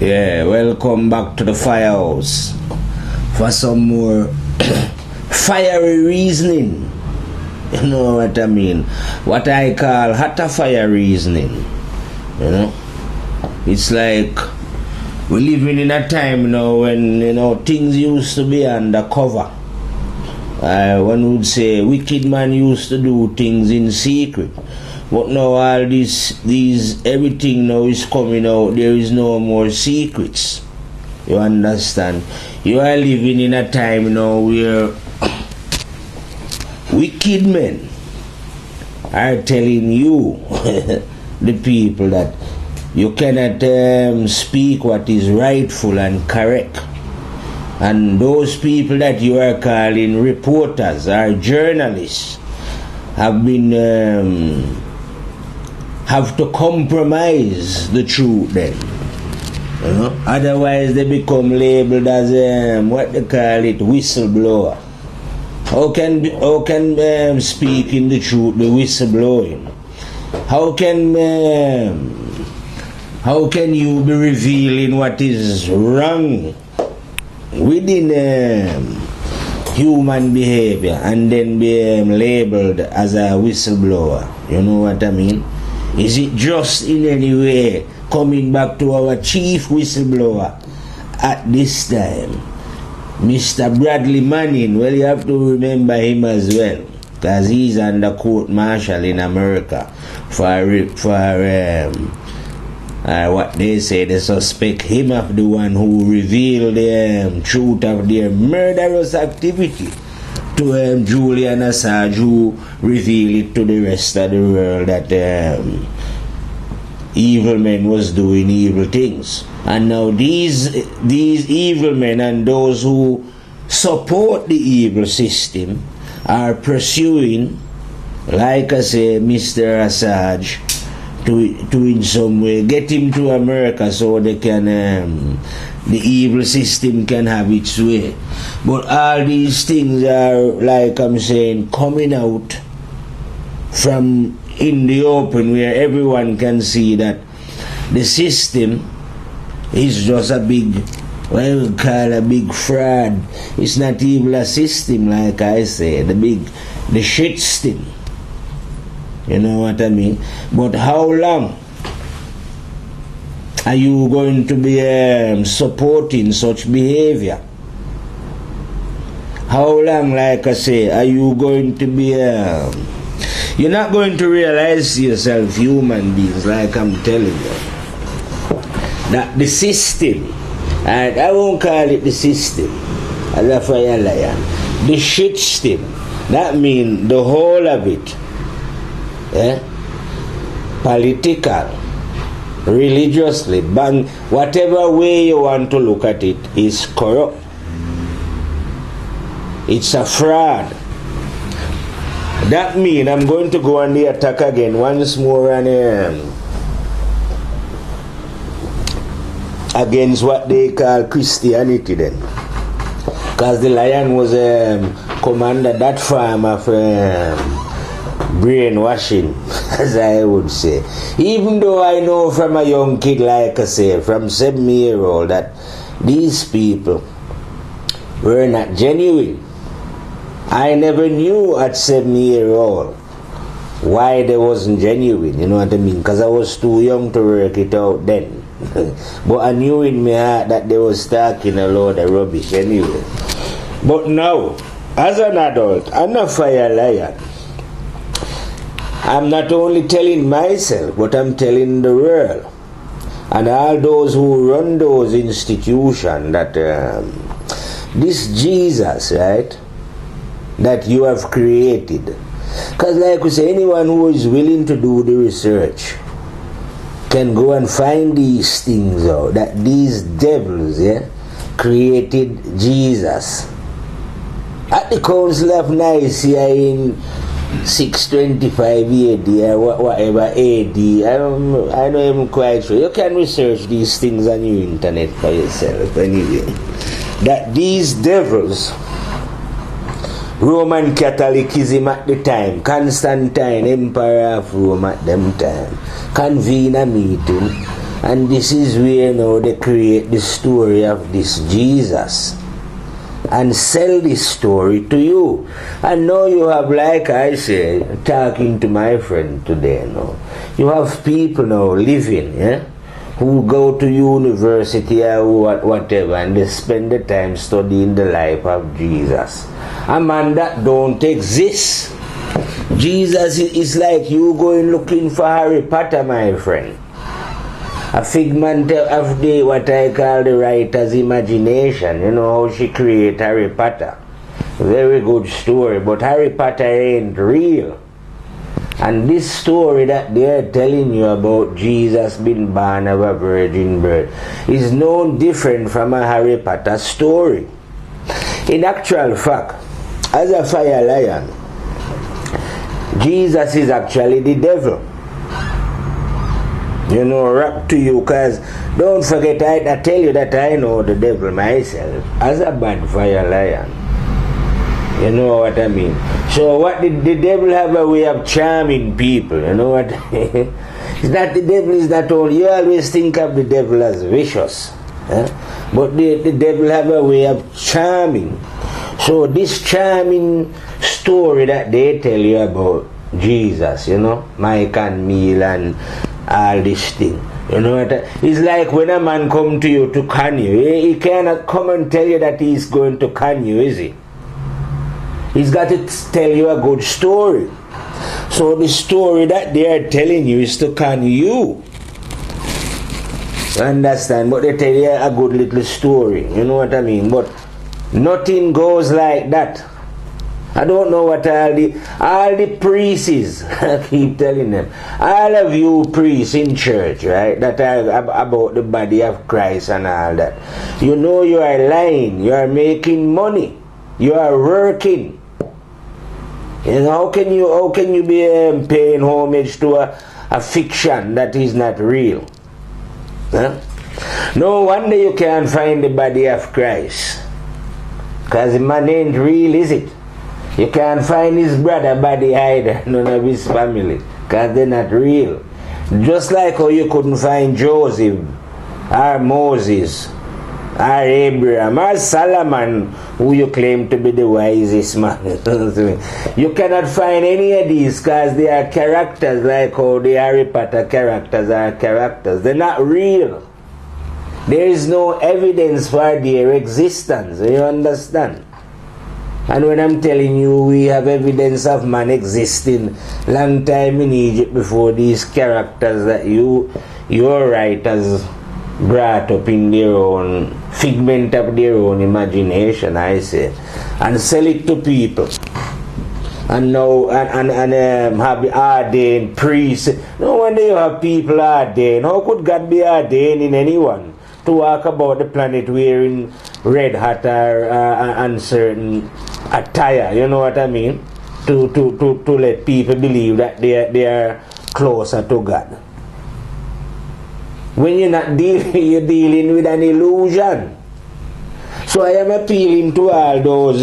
Yeah, welcome back to the firehouse for some more fiery reasoning. You know what I mean? What I call hotter fire reasoning. You know? It's like we're living in a time now when, things used to be undercover. One would say wicked man used to do things in secret. But now all these everything now is coming out. There is no more secrets. You understand? You are living in a time now where wicked men are telling you, the people, that you cannot speak what is rightful and correct. And those people that you are calling reporters or journalists have been have to compromise the truth then. You know? Otherwise they become labeled as what they call it, whistleblower. How can speaking the truth be whistleblowing? How can you be revealing what is wrong within human behavior and then be labeled as a whistleblower? You know what I mean? Is it just in any way coming back to our chief whistleblower at this time, Mr. Bradley Manning? Well, you have to remember him as well, because he's under court martial in America for what they say they suspect him of the one who revealed the truth of their murderous activity to Julian Assange, who revealed it to the rest of the world that evil men was doing evil things. And now these evil men and those who support the evil system are pursuing, like I say, Mr. Assange to in some way get him to America so they can the evil system can have its way. But all these things are, like I'm saying, coming out from in the open where everyone can see that the system is just a big, what you call a big fraud. It's not even a system, like I say, the shit system. You know what I mean? But how long are you going to be supporting such behavior? How long, like I say, are you going to be... you're not going to realize yourself, human beings, like I'm telling you, that the system, and I won't call it the system, as a fire lion, the shit system, that means the whole of it, political, religiously, bang, whatever way you want to look at it, is corrupt. It's a fraud. That means I'm going to go on the attack again once more and against what they call Christianity then. Because the lion was commanded that form of brainwashing, as I would say. Even though I know from a young kid, like I say, from 7-year-old, that these people were not genuine. I never knew at 7-year-old why they wasn't genuine, you know what I mean? Because I was too young to work it out then. But I knew in my heart that they was talking a load of rubbish anyway. But now, as an adult, I'm a fire lion. I'm not only telling myself, but I'm telling the world and all those who run those institutions that this Jesus, right, that you have created. Because like we say, anyone who is willing to do the research can go and find these things out, that these devils created Jesus. At the Council of Nicaea in 625 AD or whatever AD, I'm not even quite sure. You can research these things on your internet for yourself anyway. That these devils, Roman Catholicism at the time, Constantine, Emperor of Rome at them time, convene a meeting And this is where now they create the story of this Jesus and sell this story to you. And now you have, like I said, talking to my friend today now, you have people now living, who go to university or whatever, and they spend the time studying the life of Jesus. A man that don't exist. Jesus is like you going looking for Harry Potter, my friend. A figment of the, what I call the writer's imagination. You know how she create Harry Potter. Very good story, but Harry Potter ain't real. And this story that they're telling you about Jesus being born of a virgin birth is no different from a Harry Potter story. In actual fact, as a fire lion, Jesus is actually the devil. You know, rap to you, because don't forget, I tell you that I know the devil myself as a bad fire lion. You know what I mean? So what did the devil have a way of charming people? You know what? It's not, the devil is not only, you always think of the devil as vicious, but the devil have a way of charming. So this charming story that they tell you about Jesus, you know, Mike and Meal and all this thing, you know what? It's like when a man come to you to con you, he cannot come and tell you that he's going to con you, is he? He's got to tell you a good story. So the story that they are telling you is to con you. Understand? But they tell you a good little story, you know what I mean? But nothing goes like that. I don't know what all the priests, I keep telling them, all of you priests in church, right, that are about the body of Christ and all that, you know you are lying, you are making money, you are working. You know, how can you be paying homage to a fiction that is not real? Huh? No wonder you can't find the body of Christ, because the man ain't real, is it? You can't find his brother body either, none of his family, because they're not real. Just like how you couldn't find Joseph, or Moses, or Abraham, or Solomon, who you claim to be the wisest man. You cannot find any of these because they are characters like how the Harry Potter characters are characters. They're not real. There is no evidence for their existence. You understand? And when I'm telling you we have evidence of man existing long time in Egypt before these characters that your writers brought up in their own figment of their own imagination, I say, and sell it to people. And now and have ordained priests. No wonder you have people ordained. How could God be ordaining anyone to walk about the planet wearing red hat or uncertain attire? You know what I mean? To let people believe that they are closer to God. When you're not you're dealing with an illusion. So I am appealing to all those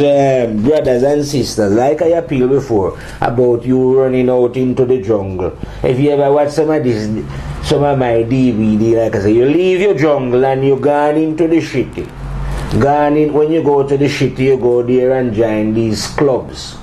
brothers and sisters, like I appealed before, about you running out into the jungle. If you ever watch some of my DVD, like I say, you leave your jungle and you gone into the city. When you go to the city, you go there and join these clubs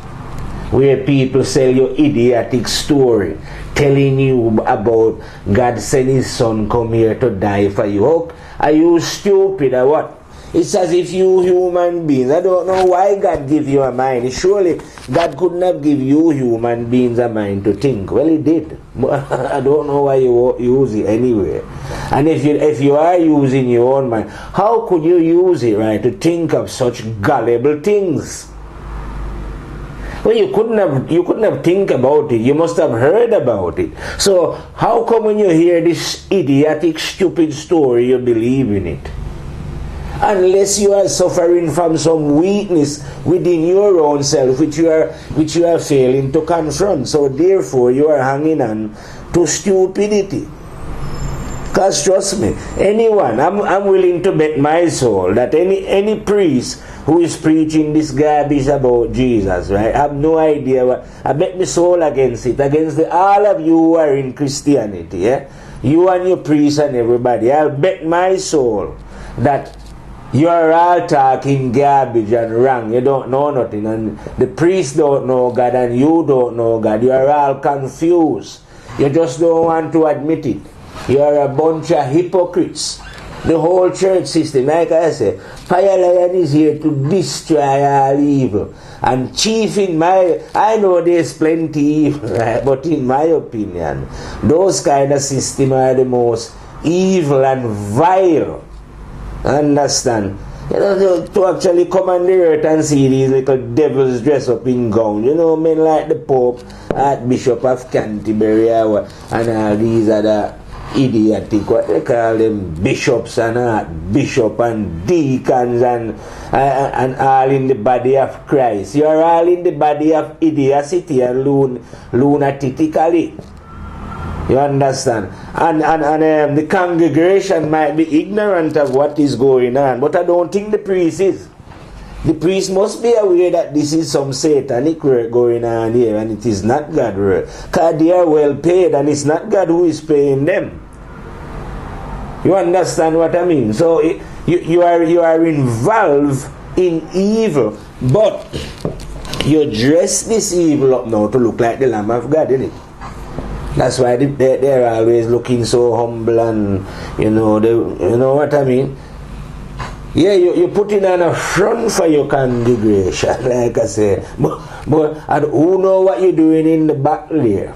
where people sell you idiotic story, telling you about God sent his son come here to die for you. Oh, are you stupid or what? It's as if you human beings, I don't know why God give you a mind. Surely God couldn't have give you human beings a mind to think. Well, he did. But I don't know why you use it anyway. And if you are using your own mind, how could you use it, right, to think of such gullible things? Well, you couldn't have think about it. You must have heard about it. So how come when you hear this idiotic, stupid story, you believe in it? Unless you are suffering from some weakness within your own self, which you are failing to confront. So therefore, you are hanging on to stupidity. Because trust me, anyone, I'm willing to bet my soul that any priest who is preaching this garbage about Jesus, right, I have no idea what, I bet my soul against it, against all of you who are in Christianity, you and your priest and everybody, I'll bet my soul that you're all talking garbage and wrong. You don't know nothing, and the priest don't know God, and you don't know God. You're all confused. You just don't want to admit it. You're a bunch of hypocrites. The whole church system, like I say, Fire Lion is here to destroy all evil. And chief in my, I know there's plenty evil, right? But in my opinion, those kind of systems are the most evil and vile. Understand? You know, to actually come on the earth and see these little devils dressed up in gown. You know, men like the Pope, Archbishop of Canterbury, and all these other idiotic, what they call them, bishops and archbishop and deacons and all in the body of Christ. You are all in the body of idiocy and lunatically. You understand? And the congregation might be ignorant of what is going on, but I don't think the priest is. The priest must be aware that this is some satanic work going on here, and it is not God's work. Because they are well paid, and it's not God who is paying them. You understand what I mean? So you are involved in evil, but you dress this evil up now to look like the Lamb of God, isn't it? That's why they're always looking so humble, and you know what I mean? Yeah, you're putting on a front for your congregation, like I say. But and who know what you're doing in the back there?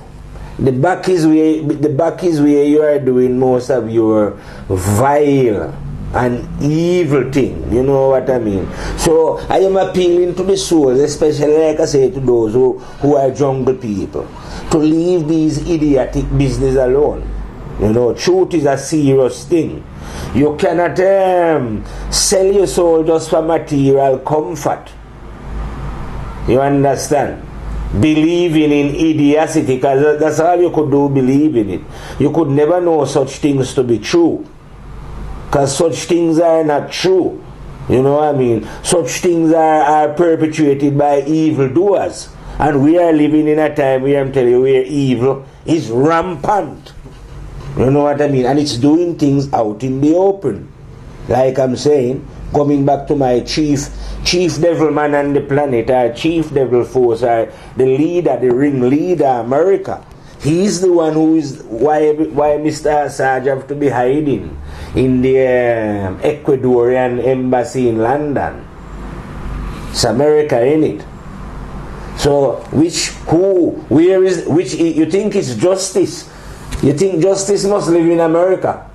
The back is where you are doing most of your vile and evil thing. You know what I mean? So I am appealing to the souls, especially like I say to those who are jungle people, to leave these idiotic business alone. You know, truth is a serious thing. You cannot sell your soul just for material comfort. You understand? Believing in idiocy, because that's all you could do, believe in it. You could never know such things to be true, because such things are not true. You know what I mean? Such things are perpetuated by evildoers. And we are living in a time where I'm telling you, where evil is rampant. You know what I mean? And it's doing things out in the open. Like I'm saying, coming back to my chief devil man on the planet, our chief devil force, the leader, the ringleader, America. He's the one who is why Mr. Assange have to be hiding in the Ecuadorian embassy in London. It's America, in it. So which you think it's justice? You think justice must live in America?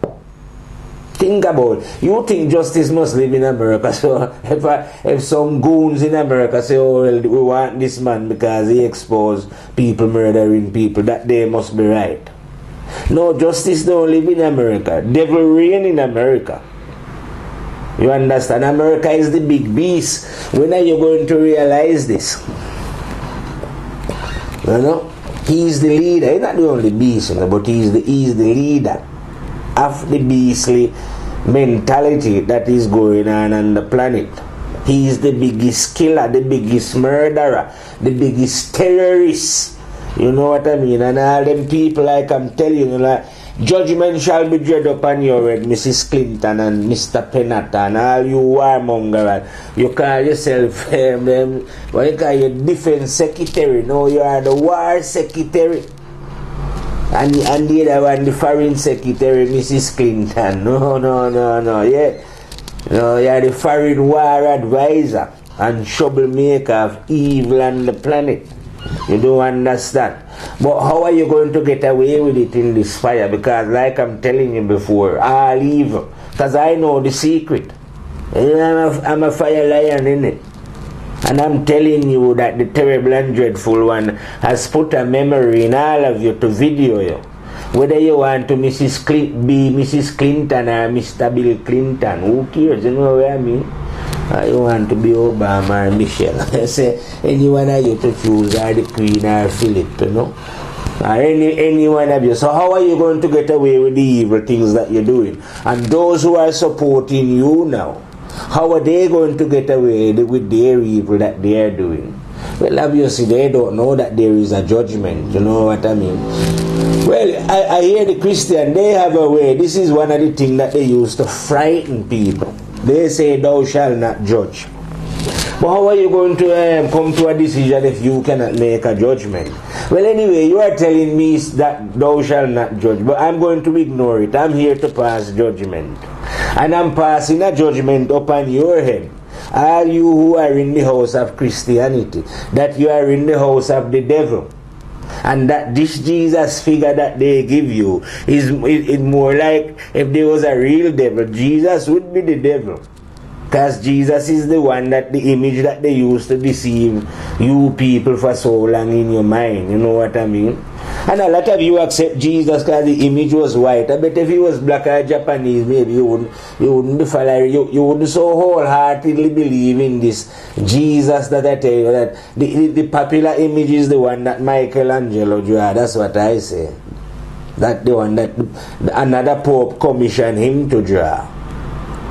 Think about it. You think justice must live in America. So if some goons in America say, oh well, we want this man because he exposed people murdering people, that they must be right. No, justice don't live in America. Devil reign in America. You understand? America is the big beast. When are you going to realize this? You know? He's the leader. He's not the only beast, you know, but he's the leader of the beastly mentality that is going on the planet. He is the biggest killer, the biggest murderer, the biggest terrorist. You know what I mean? And all them people, like I'm telling you, like, judgment shall be dread upon your head, Mrs. Clinton and Mr. Penata and all you warmonger. You call yourself what you call your defense secretary. No, you are the war secretary. And the other one, the foreign secretary, Mrs. Clinton. No. Yeah. No, you are the foreign war advisor and troublemaker of evil on the planet. You don't understand. But how are you going to get away with it in this fire? Because like I'm telling you before, all evil. Because I know the secret. I'm a fire lion, in it. And I'm telling you that the terrible and dreadful one has put a memory in all of you to video you. Whether you want to be Mrs. Clinton or Mr. Bill Clinton, who cares? You know what I mean? You want to be Obama or Michelle. I say any one of you to choose, or the Queen or Philip, you know, or any one of you. So how are you going to get away with the evil things that you're doing? And those who are supporting you now, how are they going to get away with their evil that they are doing? Well, obviously they don't know that there is a judgment. You know what I mean? Well, I hear the Christian, they have a way. This is one of the things that they use to frighten people. They say, thou shalt not judge. But how are you going to come to a decision if you cannot make a judgment? Well, anyway, you are telling me that thou shalt not judge, but I'm going to ignore it. I'm here to pass judgment. And I'm passing a judgment upon your head. All you who are in the house of Christianity, that you are in the house of the devil. And that this Jesus figure that they give you is more like if there was a real devil, Jesus would be the devil. Because Jesus is the one that the image that they used to deceive you people for so long in your mind. You know what I mean? And a lot of you accept Jesus because the image was white. I bet if he was black or Japanese, maybe you wouldn't be following. You wouldn't so wholeheartedly believe in this Jesus that I tell you that the popular image is the one that Michelangelo drew. That's what I say. That the one that another Pope commissioned him to draw.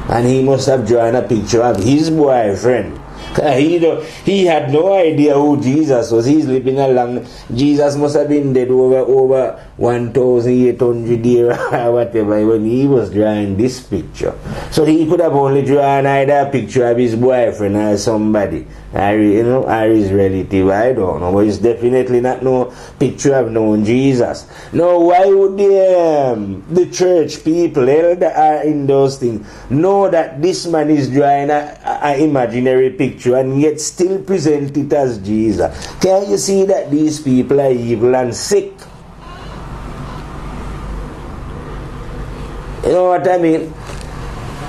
And he must have drawn a picture of his boyfriend. He had no idea who Jesus was. He's living along. Jesus must have been dead over 1,800 years or whatever when he was drawing this picture. So he could have only drawn either a picture of his boyfriend or somebody, or his relative. I don't know, but it's definitely not no picture of known Jesus. Now, why would the church people, elder are in those things, know that this man is drawing an imaginary picture and yet still present it as Jesus? Can't you see that these people are evil and sick? You know what I mean?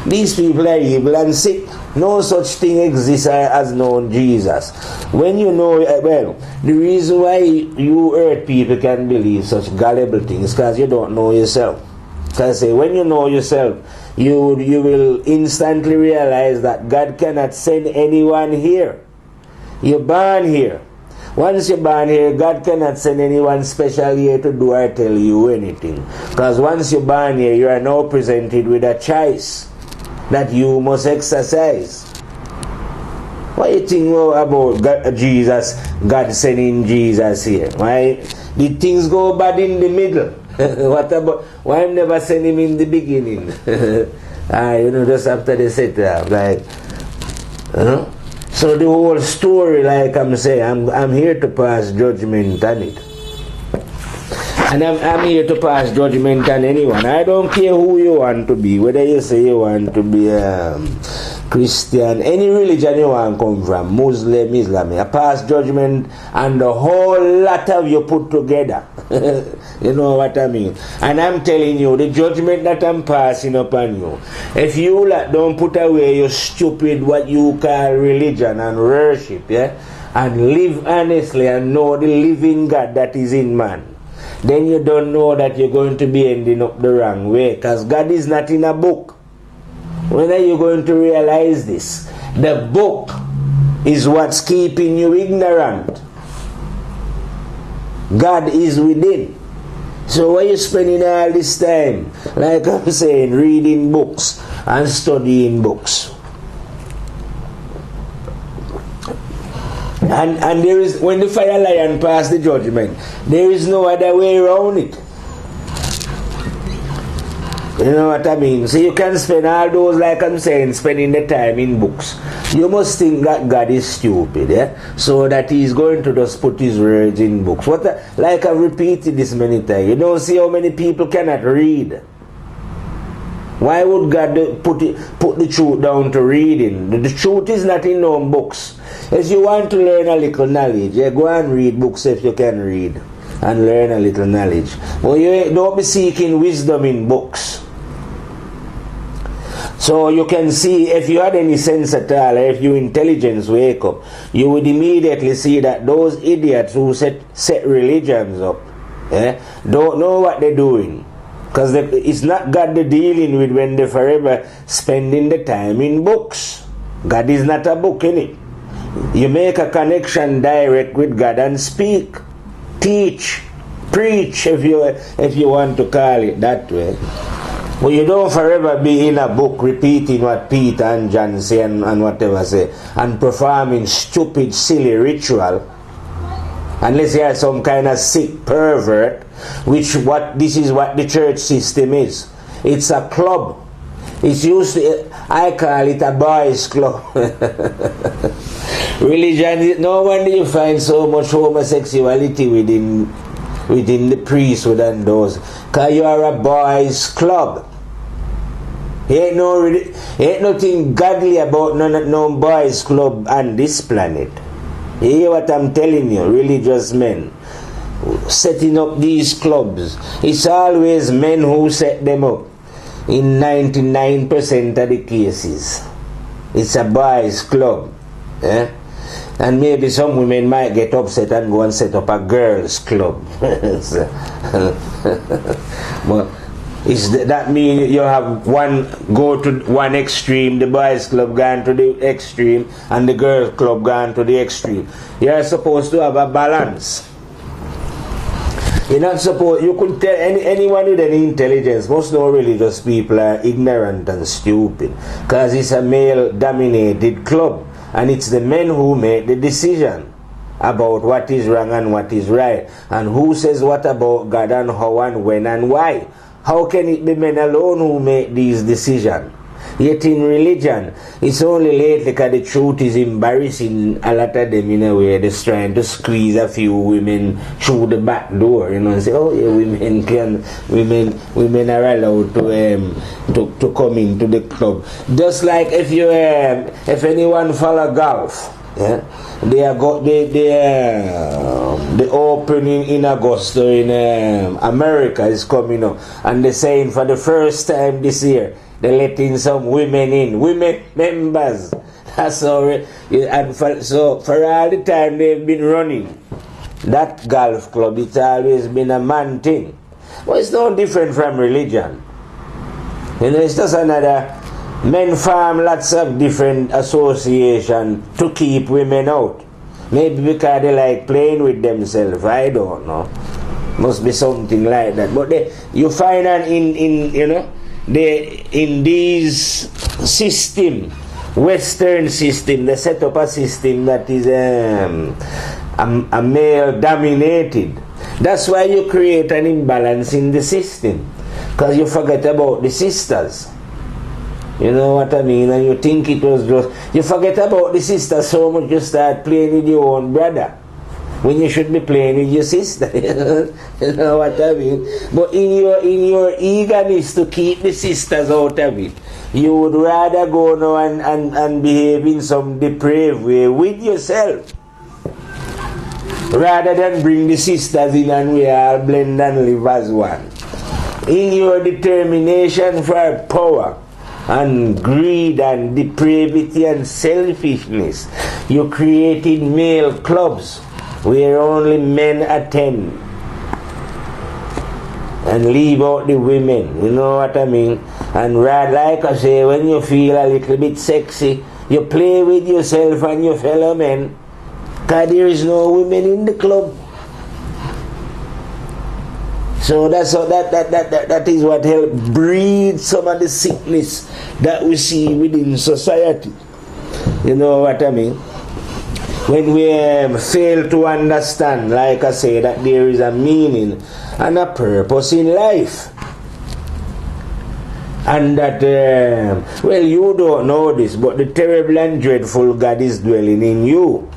These people are evil and sick. No such thing exists as known Jesus. When you know, well, the reason why you earth people can believe such gullible things is because you don't know yourself. Because when you know yourself, you will instantly realize that God cannot send anyone here. You're born here. Once you're born here, God cannot send anyone special here to do or tell you anything. Because once you're born here, you are now presented with a choice that you must exercise. What do you think about God sending Jesus here? Why did things go bad in the middle? What about why never send him in the beginning? Just after they set up, So the whole story, like I'm saying, I'm here to pass judgment on it. And I'm here to pass judgment on anyone. I don't care who you want to be, whether you say you want to be Christian, any religion you want to come from, Muslim, Islam. I pass judgment on the whole lot of you put together. You know what I mean? And I'm telling you, the judgment that I'm passing upon you, if you don't put away your stupid, what you call religion and worship, yeah, and live honestly and know the living God that is in man, then you don't know that you're going to be ending up the wrong way, because God is not in a book. When are you going to realize this? The book is what's keeping you ignorant. God is within. So why are you spending all this time, like I'm saying, reading books and studying books? And there is, when the fire lion passed the judgment, there is no other way around it. You know what I mean? So you can spend all those, like I'm saying, spending the time in books. You must think that God is stupid, yeah? So that he's going to just put his words in books. Like I've repeated this many times, you don't see how many people cannot read. Why would God put the truth down to reading? The truth is not in no books. If you want to learn a little knowledge, yeah, go and read books if you can read and learn a little knowledge. But you don't be seeking wisdom in books. So you can see, if you had any sense at all, if your intelligence wake up, you would immediately see that those idiots who set religions up, don't know what they're doing. Because it's not God they're dealing with when they're forever spending the time in books. God is not a book, innit? You make a connection direct with God and speak, teach, preach, if you want to call it that way. But you don't forever be in a book repeating what Peter and John say and whatever say, and performing stupid, silly ritual. Unless you are some kind of sick pervert, this is what the church system is. It's a club. It's used to, I call it a boys' club. Religion, no wonder you find so much homosexuality within the priesthood and those. Because you are a boys' club. Ain't nothing godly about no boys' club on this planet. You hear what I'm telling you? Religious men setting up these clubs. It's always men who set them up. In 99% of the cases, it's a boys' club. Eh? And maybe some women might get upset and go and set up a girls' club. But that means you have go to one extreme, the boys' club gone to the extreme, and the girls' club gone to the extreme. You're supposed to have a balance. You're not supposed, you could tell anyone with any intelligence, most no religious people are ignorant and stupid, because it's a male-dominated club, and it's the men who make the decision about what is wrong and what is right, and who says what about God and how and when and why. How can it be men alone who make these decisions? Yet in religion, it's only lately because the truth is embarrassing a lot of them in a way. They're trying to squeeze a few women through the back door, and say, oh yeah, women are allowed to come into the club. Just like if anyone follow golf, yeah, the opening in Augusta in America is coming up, and they're saying for the first time this year, they're letting some women in, women members. That's all. And so for all the time they've been running that golf club, it's always been a man thing. Well, it's no different from religion. You know, it's just another. Men form lots of different associations to keep women out. Maybe because they like playing with themselves. I don't know. Must be something like that. But you find that in these system, Western system, they set up a system that is a male dominated. That's why you create an imbalance in the system, because you forget about the sisters. You know what I mean? And you think it was just, you forget about the sisters so much you start playing with your own brother when you should be playing with your sister. You know what I mean? But in your eagerness to keep the sisters out of it, you would rather go now and behave in some depraved way with yourself, rather than bring the sisters in and we all blend and live as one. In your determination for power and greed and depravity and selfishness, you created male clubs where only men attend and leave out the women. You know what I mean? And like I say, when you feel a little bit sexy, you play with yourself and your fellow men, because there is no women in the club. So that is what helps breed some of the sickness that we see within society. You know what I mean? When we fail to understand, like I say, that there is a meaning and a purpose in life. And that, well, you don't know this, but the terrible and dreadful God is dwelling in you.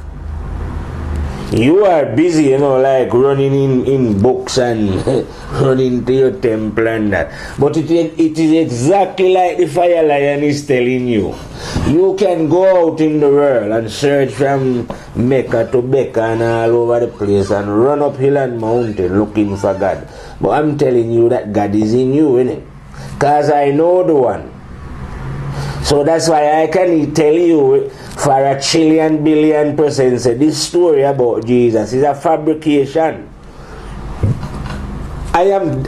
You are busy, like running in books and running to your temple and that. But it is exactly like the fire lion is telling you. You can go out in the world and search from Mecca to Becca and all over the place and run up hill and mountain looking for God. But I'm telling you that God is in you, innit? Because I know the one. So that's why I can tell you for 1,000,000,000,000,000% say this story about Jesus is a fabrication. I am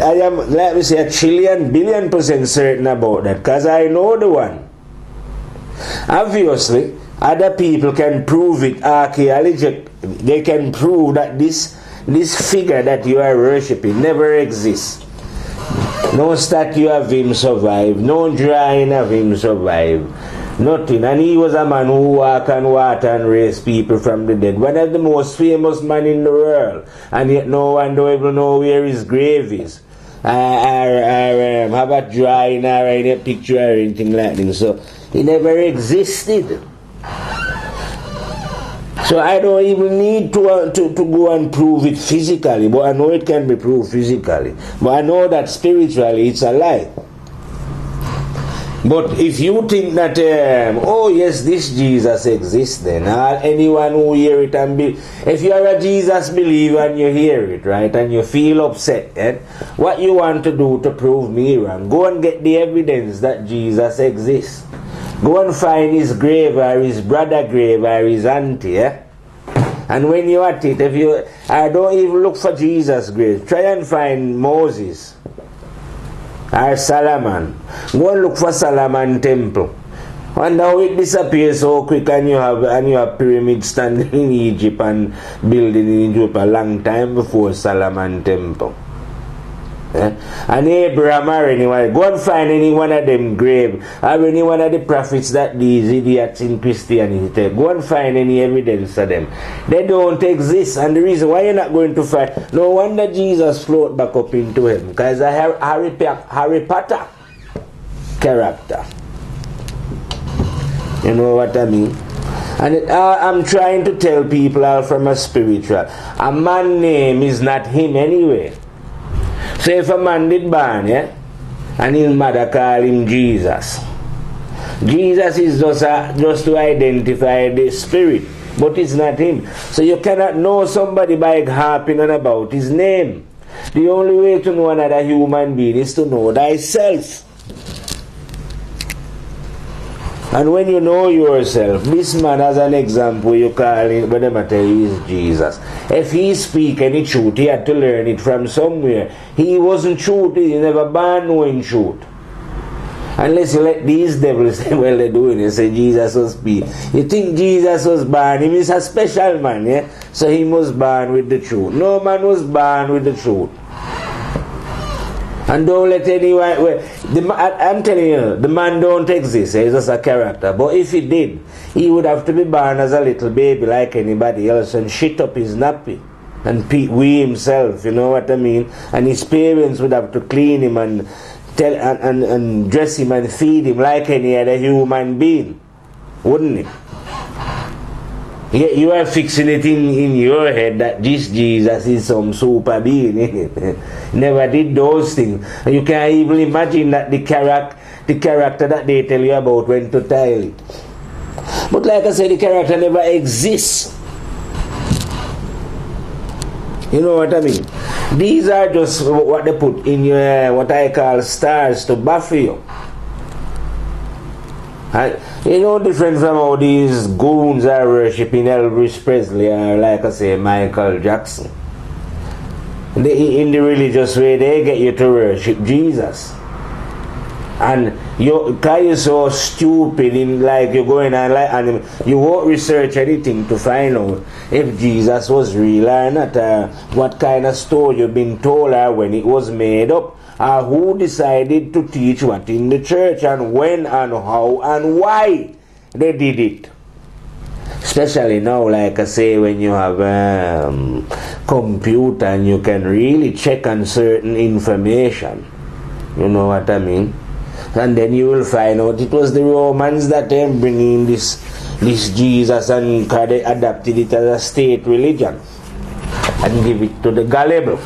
let me say 1,000,000,000,000,000% certain about that, because I know the one. Obviously, other people can prove it archaeologically. They can prove that this figure that you are worshipping never exists. No statue of him survive. No drawing of him survive. Nothing. And he was a man who walked on water and raised people from the dead. One of the most famous men in the world. And yet no one don't even know where his grave is. Or have a drawing or any picture or anything like that. So he never existed. So I don't even need to go and prove it physically, but I know it can be proved physically. But I know that spiritually it's a lie. But if you think that, oh yes, this Jesus exists, then anyone who hear it and be, if you are a Jesus believer and you hear it, right, and you feel upset, what you want to do to prove me wrong, go and get the evidence that Jesus exists. Go and find his grave or his brother grave or his auntie, And when you're at it, don't even look for Jesus' grave. Try and find Moses or Solomon. Go and look for Solomon temple. Wonder how it disappears so quick, and you have pyramids standing in Egypt and building in Egypt a long time before Solomon temple. And Abraham or anyone, go and find any one of them grave or any one of the prophets that these idiots in Christianity take. Go and find any evidence of them. They don't exist, and the reason why you're not going to find, no wonder Jesus float back up into heaven, because a Harry Potter character. You know what I mean? And I'm trying to tell people all from a spiritual, a man name is not him anyway. So if a man did born, and his mother call him Jesus, Jesus is just to identify the spirit, but it's not him. So you cannot know somebody by harping on about his name. The only way to know another human being is to know thyself. And when you know yourself, this man, as an example, you call him, when I tell you, is Jesus. If he speak any truth, he had to learn it from somewhere. He wasn't truth, he never born knowing truth. Unless you let these devils say, well, they're doing it, say Jesus was speak. You think Jesus was born, he is a special man, so he was born with the truth. No man was born with the truth. And don't let anyone, I'm telling you, the man don't exist, he's just a character. But if he did, he would have to be born as a little baby like anybody else and shit up his nappy and wee himself, you know what I mean? And his parents would have to clean him and and dress him and feed him like any other human being, wouldn't it? You are fixing it in your head that this Jesus is some super being, never did those things. And you can't even imagine that the character that they tell you about went to toilet. But like I said, the character never exists. You know what I mean? These are just what they put in your, what I call stars to buff you. And you know, different from how these goons are worshipping Elvis Presley or, like I say, Michael Jackson. In the religious way, they get you to worship Jesus. And because you're so stupid, like you're going on like, and you won't research anything to find out if Jesus was real or not, what kind of story you've been told or when it was made up, or who decided to teach what in the church, and when and how and why they did it. Especially now, like I say, when you have computer and you can really check on certain information. You know what I mean? And then you will find out it was the Romans that bring in this Jesus, and they adapted it as a state religion and give it to the gullible.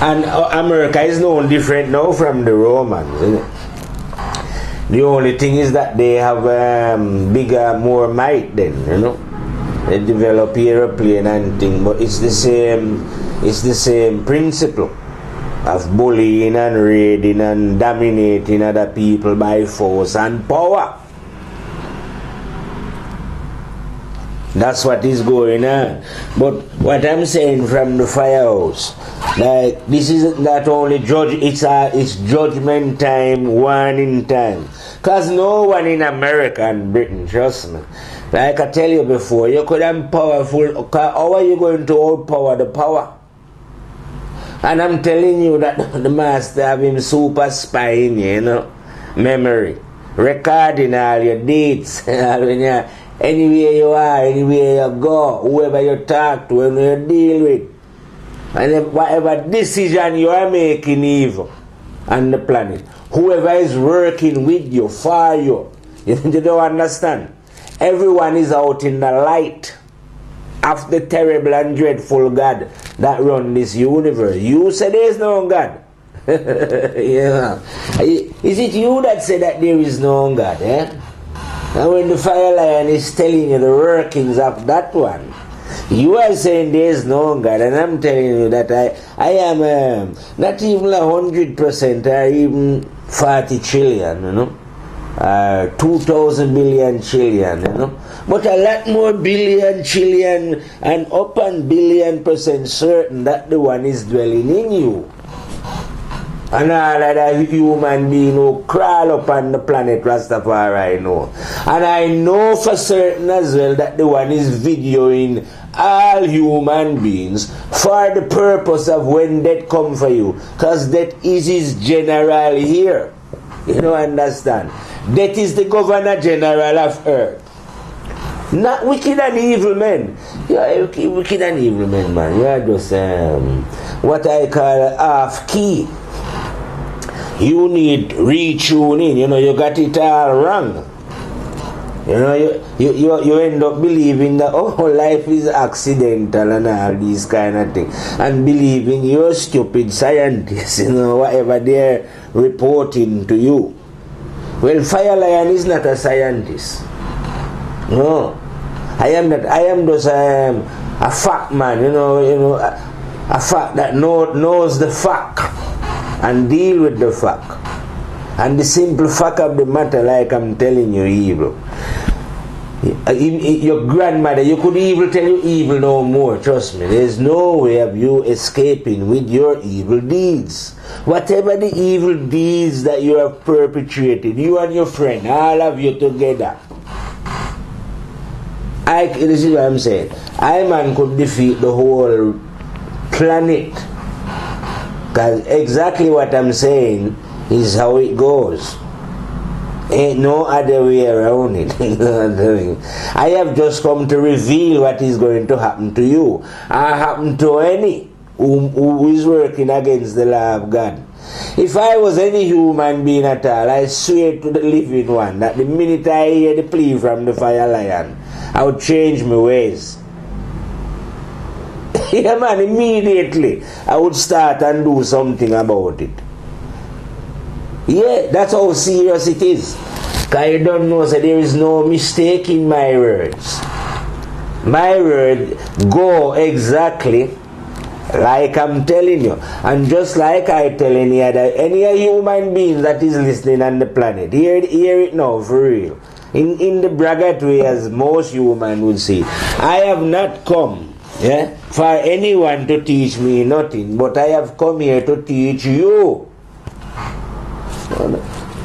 And America is no different now from the Romans, isn't it? The only thing is that they have bigger, more might then, you know. They develop airplane and thing, but it's the same principle of bullying and raiding and dominating other people by force and power. That's what is going on. But what I'm saying from the firehouse, like, this isn't that only it's judgment time, warning time. Because no one in America and Britain, trust me, Like I tell you before, you could have powerful. How are you going to outpower the power? And I'm telling you that the master have him super spying, you know, memory, recording all your dates, anywhere you are, anywhere you go, whoever you talk to, whoever you deal with, and whatever decision you are making evil on the planet, whoever is working with you, for you, you don't understand. Everyone is out in the light of the terrible and dreadful God that run this universe. You say there is no God. Yeah. Is it you that say that there is no God? Eh? And when the fire lion is telling you the workings of that one, you are saying there is no God, and I'm telling you that I am not even 100% or even 40 trillion, you know. 2,000 billion trillion, you know, but a lot more billion, trillion, and up and billion% certain that the one is dwelling in you. And all of the human being who crawl up on the planet Rastafari, I know. And I know for certain as well that the one is videoing all human beings for the purpose of when death come for you. Because death is his general here. You don't understand? That is the Governor General of Earth. Not wicked and evil men. You are wicked and evil men, man. You are just what I call half key. You need retuning. You know, you got it all wrong. You know, you end up believing that life is accidental and all these kind of things, and believing you're stupid scientists. You know, whatever they're reporting to you. Well, Fire Lion is not a scientist. No, I am not. I am just a fact man. You know, a fact that knows the fact and deal with the fact. And the simple fact of the matter, like I'm telling you, evil. Your grandmother, you could evil tell you evil no more. Trust me, there's no way of you escaping with your evil deeds. Whatever the evil deeds that you have perpetrated, you and your friend, all of you together. This is what I'm saying. I man could defeat the whole planet. Because exactly what I'm saying is how it goes. Ain't no other way around it. I have just come to reveal what is going to happen to you, or happen to any who is working against the law of God. If I was any human being at all, I swear to the living one that the minute I hear the plea from the Fire Lion, I would change my ways. Yeah, man, immediately I would start and do something about it. Yeah, that's how serious it is. Because you don't know, so there is no mistake in my words. My word go exactly like I'm telling you. And just like I tell any human being that is listening on the planet, hear it now for real. In the braggart way, as most human would say, I have not come for anyone to teach me nothing, but I have come here to teach you.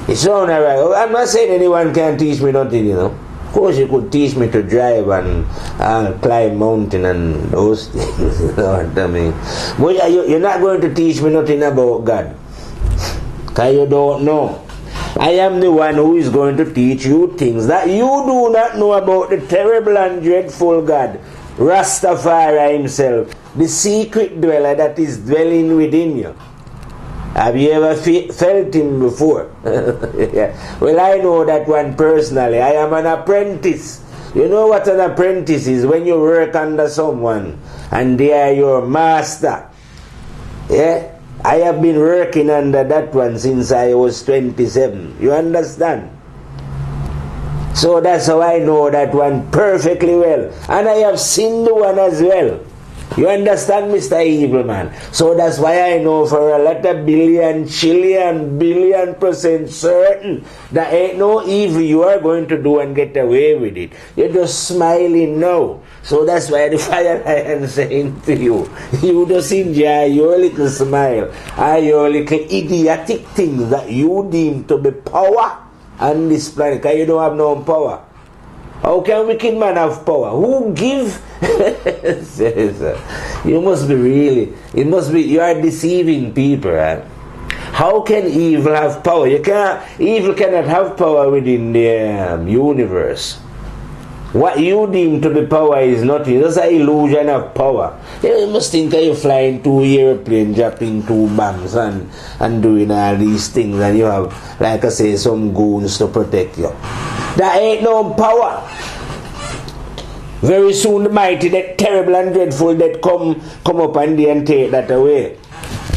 It's all right. I'm not saying anyone can teach me nothing, you know. Of course, you could teach me to drive and climb mountain and those things, you know what I mean. But you're not going to teach me nothing about God, because you don't know. I am the one who is going to teach you things that you do not know about the terrible and dreadful God, Rastafari himself, the secret dweller that is dwelling within you. Have you ever felt him before? Yeah. Well, I know that one personally. I am an apprentice. You know what an apprentice is? When you work under someone and they are your master. Yeah? I have been working under that one since I was 27. You understand? So that's how I know that one perfectly well. And I have seen the one as well. You understand, Mr. Evil Man? So that's why I know for a lot of billion, trillion, billion% certain that ain't no evil you are going to do and get away with it. You're just smiling now. So that's why the Fire Lion saying to you, you just enjoy your little smile and your little idiotic things that you deem to be power on this planet, because you don't have no power. How can wicked man have power? Who give? You must be really, it must be, you are deceiving people, right? How can evil have power? Evil cannot have power within the universe. What you deem to be power is nothing. That's an illusion of power. You must think that you're flying 2 airplanes, dropping 2 bombs and doing all these things, and you have, like I say, some goons to protect you. That ain't no power. Very soon the mighty, that terrible and dreadful that come up and take that away.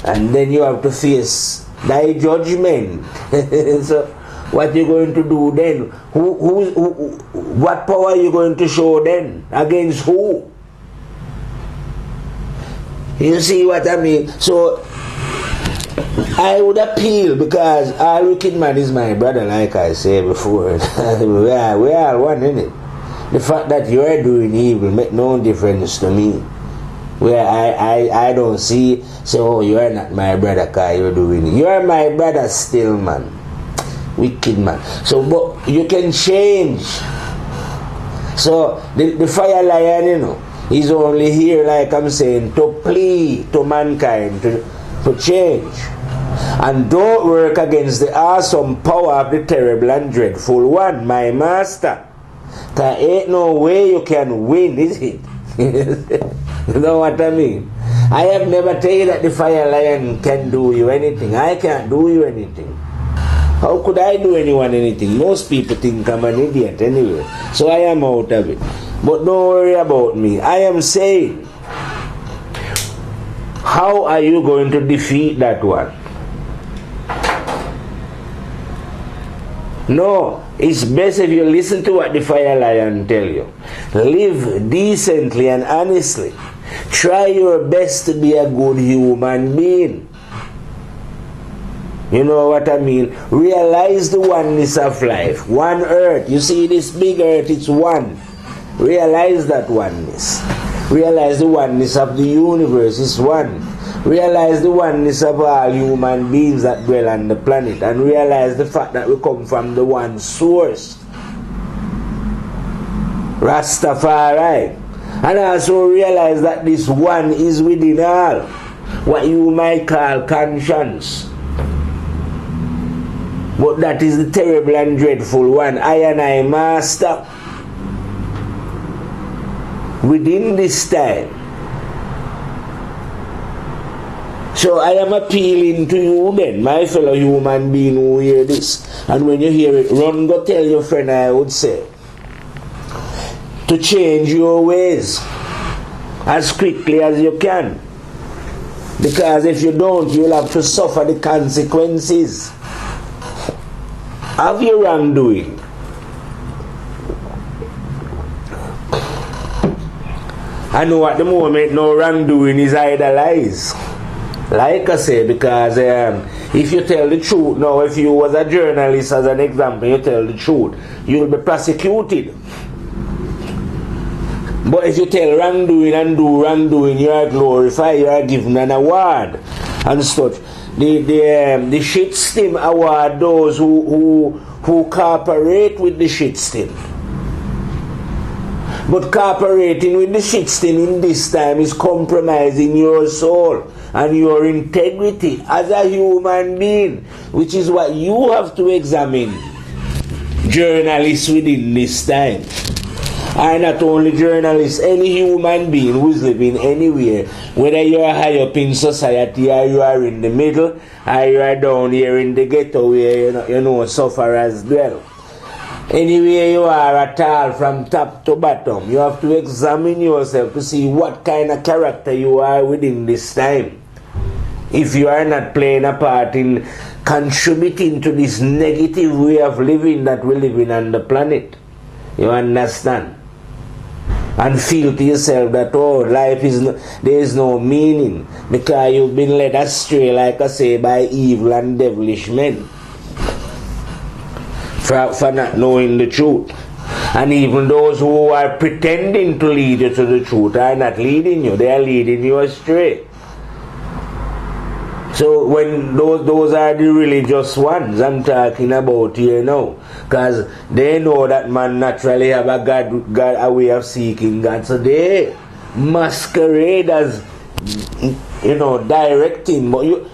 And then you have to face thy judgment. So what are you going to do then? What power are you going to show then? Against who? You see what I mean? So I would appeal, because all wicked man is my brother, like I said before. we are one, innit? The fact that you are doing evil make no difference to me. Where I don't see, so you are not my brother because you're doing it. You are my brother still, man. Wicked man. So, but you can change. So, the fire lion, you know, is only here, like I'm saying, to plead to mankind to change. And don't work against the awesome power of the terrible and dreadful one, my master. There ain't no way you can win, is it? You know what I mean? I have never told you that the fire lion can do you anything. I can't do you anything. How could I do anyone anything? Most people think I'm an idiot anyway. So I am out of it. But don't worry about me. I am saying, how are you going to defeat that one? No, it's best if you listen to what the fire lion tell you. Live decently and honestly. Try your best to be a good human being. You know what I mean? Realize the oneness of life. One earth. You see this big earth, it's one. Realize that oneness. Realize the oneness of the universe is one. Realize the oneness of all human beings that dwell on the planet, and realize the fact that we come from the one source, Rastafari. And also realize that this one is within all, what you might call conscience. But that is the terrible and dreadful one, I and I, master. Within this time. So I am appealing to you then, my fellow human being who hear this. And when you hear it, run go tell your friend, I would say, to change your ways as quickly as you can. Because if you don't, you'll have to suffer the consequences of your wrongdoing. I know at the moment no wrongdoing is idolized. Like I say, because if you tell the truth, now if you was a journalist as an example, you tell the truth, you'll be prosecuted. But if you tell wrongdoing and do wrongdoing, you are glorified, you are given an award and such. The shit stim award those who cooperate with the shit stim. But cooperating with the shit stim in this time is compromising your soul and your integrity as a human being, which is what you have to examine, journalists, within this time. And not only journalists, any human being who is living anywhere, whether you are high up in society or you are in the middle or you are down here in the ghetto where you know suffer as well. Anywhere you are at all, from top to bottom, you have to examine yourself to see what kind of character you are within this time. If you are not playing a part in contributing to this negative way of living that we're living on the planet. You understand? And feel to yourself that, oh, life is there is no meaning because you've been led astray, like I say, by evil and devilish men. For not knowing the truth. And even those who are pretending to lead you to the truth are not leading you, they are leading you astray. So when those are the religious ones I'm talking about here now, because they know that man naturally have a God a way of seeking God, so they masquerade as directing. But you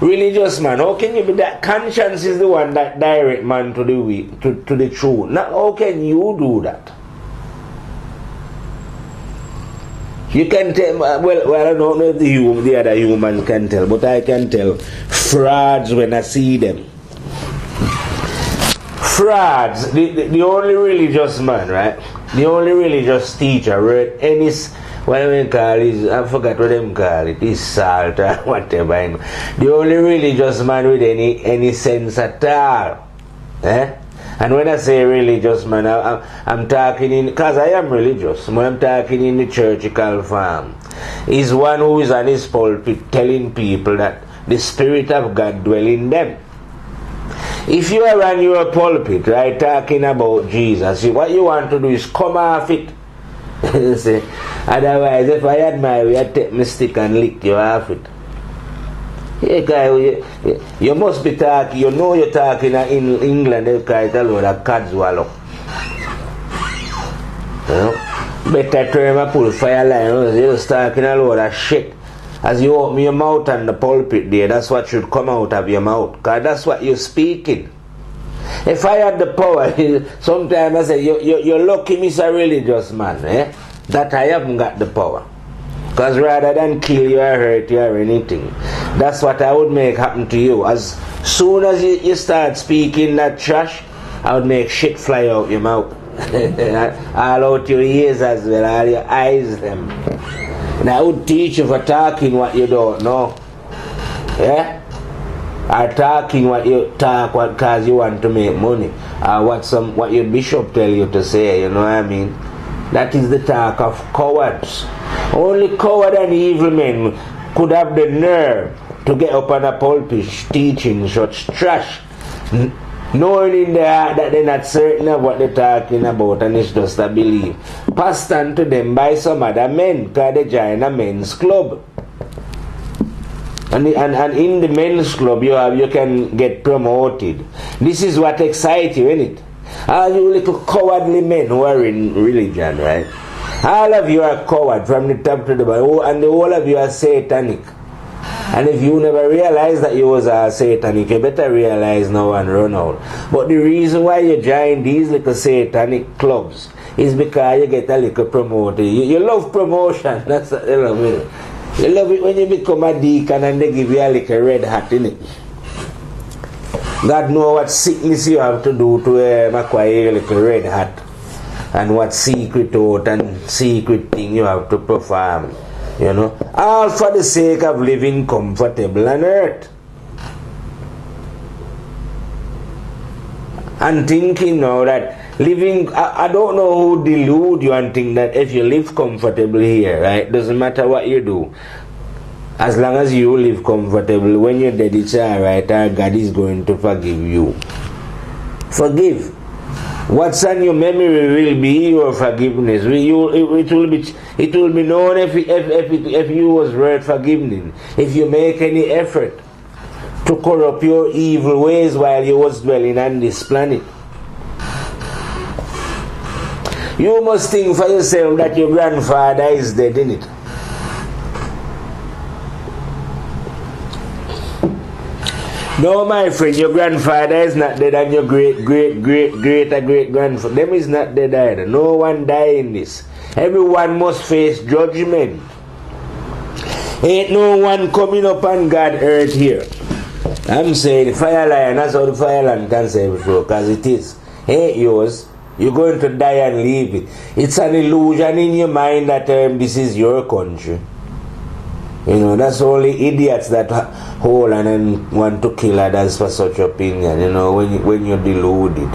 religious man, how can you be that? Conscience is the one that direct man to the way, to the truth. Now how can you do that? You can tell, well, I don't know if the other humans can tell, but I can tell frauds when I see them. Frauds, the only religious man, right? The only religious teacher, right? Any, what do we call it? I forgot what them call it. It's salt or whatever. The only religious man with any sense at all. Eh? And when I say religious man, I'm talking in, because I am religious, when I'm talking in the churchical form, is one who is on his pulpit telling people that the Spirit of God dwells in them. If you are on your pulpit, right, talking about Jesus, what you want to do is come off it. Say, otherwise, if I had my way, I'd take my stick and lick you off it. Yeah, guy, you must be talking, you're talking in England, they call it a load of cadswallow. Better term I pull fire line, you're just talking a load of shit. As you open your mouth on the pulpit there, that's what should come out of your mouth, because that's what you're speaking. If I had the power, sometimes I say, you're lucky, Mr. Religious Man, that I haven't got the power. Because rather than kill you or hurt you or anything, that's what I would make happen to you. As soon as you start speaking that trash, I would make shit fly out your mouth. All out your ears as well, all your eyes them. And I would teach you for talking what you don't know. Yeah? Or talking what you talk because you want to make money. Or what your bishop tell you to say, you know what I mean? That is the talk of cowards. Only coward and evil men could have the nerve to get up on a pulpit teaching such trash, knowing in their heart that they're not certain of what they're talking about, and it's just a belief. Passed on to them by some other men, because they join a men's club. And in the men's club you can get promoted. This is what excites you, isn't it? All you little cowardly men who are in religion, right? All of you are coward from the top to the bottom, and the whole of you are satanic. And if you never realized that you was a satanic, you better realize now and run out. But the reason why you join these little satanic clubs is because you get a little promoted. You love promotion. That's what you love it. You love it when you become a deacon and they give you a little red hat in it. God knows what sickness you have to do to acquire a little red hat, and what secret oath and secret thing you have to perform, you know, all for the sake of living comfortable on earth. And thinking now that living, I don't know who delude you and think that if you live comfortable here, right, doesn't matter what you do, as long as you live comfortable, when you're dead it's alright, our God is going to forgive you. Forgive. What's on your memory will be your forgiveness. It will be known if you was worth forgiving. If you make any effort to corrupt your evil ways while you was dwelling on this planet. You must think for yourself that your grandfather is dead, innit? No, my friend, your grandfather is not dead, and your great-great-great-grandfather, them is not dead either. No one die in this. Everyone must face judgment. Ain't no one coming up on God's earth here. I'm saying fire lion, that's how the fire lion can say it, bro, because it is. Ain't yours. You're going to die and leave it. It's an illusion in your mind that this is your country. You know, that's only idiots that hold and want to kill others for such opinion, you know, when you're deluded.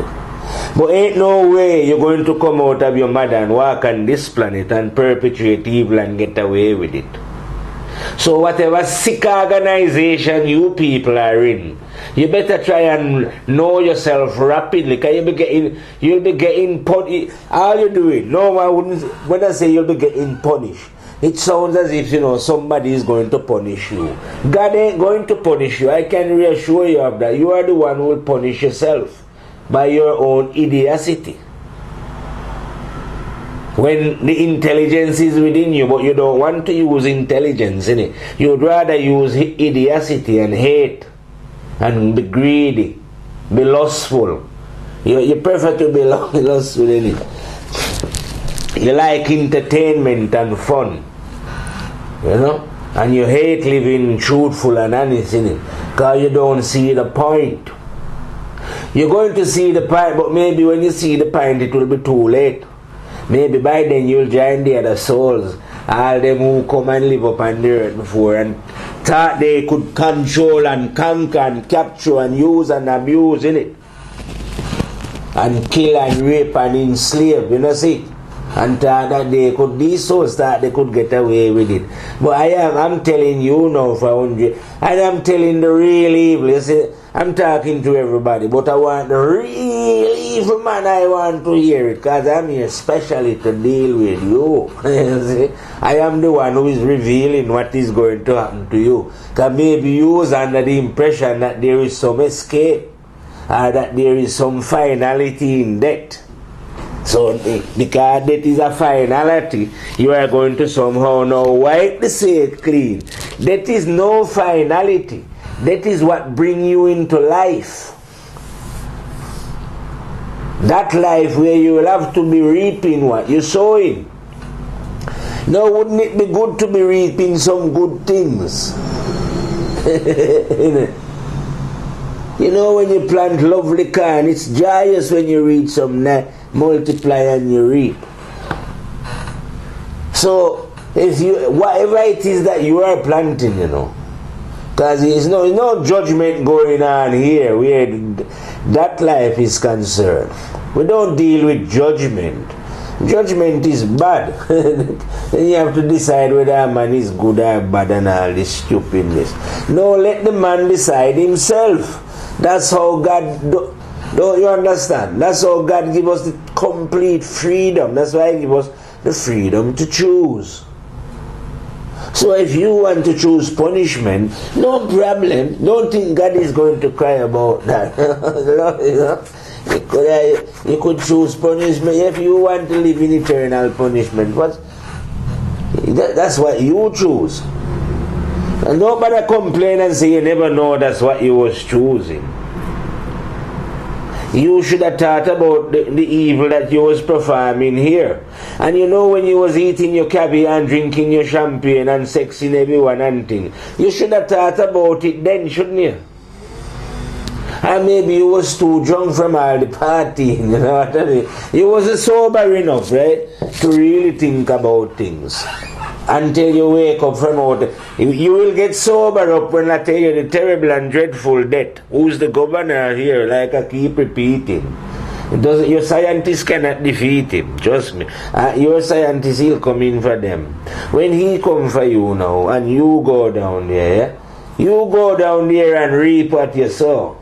But ain't no way you're going to come out of your mother and walk on this planet and perpetrate evil and get away with it. So whatever sick organization you people are in, you better try and know yourself rapidly, because you'll be getting punished. All you're doing, no, I wouldn't, when I say you'll be getting punished, it sounds as if, somebody is going to punish you. God ain't going to punish you. I can reassure you of that. You are the one who will punish yourself by your own idiocy. When the intelligence is within you, but you don't want to use intelligence, innit? You'd rather use idiocy and hate and be greedy, be lustful. You prefer to be lustful, innit? You like entertainment and fun, and you hate living truthful and honest, innit? Because you don't see the point. You're going to see the point, but maybe when you see the point, it will be too late. Maybe by then you'll join the other souls, all them who come and live up on the earth before and thought they could control and conquer and capture and use and abuse, innit? And kill and rape and enslave, see? And thought that these souls thought they could get away with it. But I'm telling you now for 100, and I'm telling the real evil, you see? I'm talking to everybody, but I want the real evil man, I want to hear it, because I'm here specially to deal with you. I am the one who is revealing what is going to happen to you. Because maybe you was under the impression that there is some escape, or that there is some finality in death. So, because that is a finality, you are going to somehow now wipe the slate clean. That is no finality. That is what brings you into life. That life where you will have to be reaping what you're sowing. Now, wouldn't it be good to be reaping some good things? When you plant lovely corn, it's joyous when you reap some multiply and you reap. So, whatever it is that you are planting, because there's no judgment going on here where that life is concerned. We don't deal with judgment. Judgment is bad. Then you have to decide whether a man is good or bad and all this stupidness. No, let the man decide himself. That's how God don't you understand? That's how God gives us the complete freedom. That's why He gives us the freedom to choose. So if you want to choose punishment, no problem. Don't think God is going to cry about that. You could choose punishment if you want to live in eternal punishment. That's what you choose. And nobody complain and say you never know that's what you was choosing. You should have thought about the evil that you was performing here. And when you was eating your cabbage and drinking your champagne and sexing everyone and thing, you should have thought about it then, shouldn't you? And maybe you was too drunk from all the partying, what I mean? You wasn't sober enough, right, to really think about things. Until you wake up from out. You will get sober up when I tell you the terrible and dreadful death. Who's the governor here? Like I keep repeating. Your scientists cannot defeat him. Trust me. Your scientists, he'll come in for them. When he come for you now, and you go down there, you go down there and reap what you sow.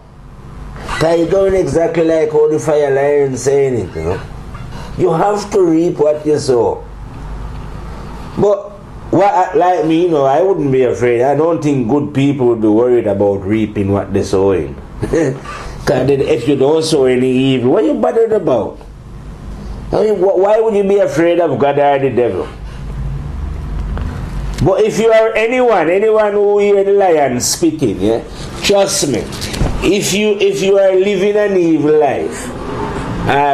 Because you don't exactly like how the fire lion saying it, You have to reap what you sow. But like me, I wouldn't be afraid. I don't think good people would be worried about reaping what they're sowing. Because if you don't sow any evil, what are you bothered about? I mean, why would you be afraid of God or the devil? But if you are anyone who hear the lion speaking, trust me, if you are living an evil life,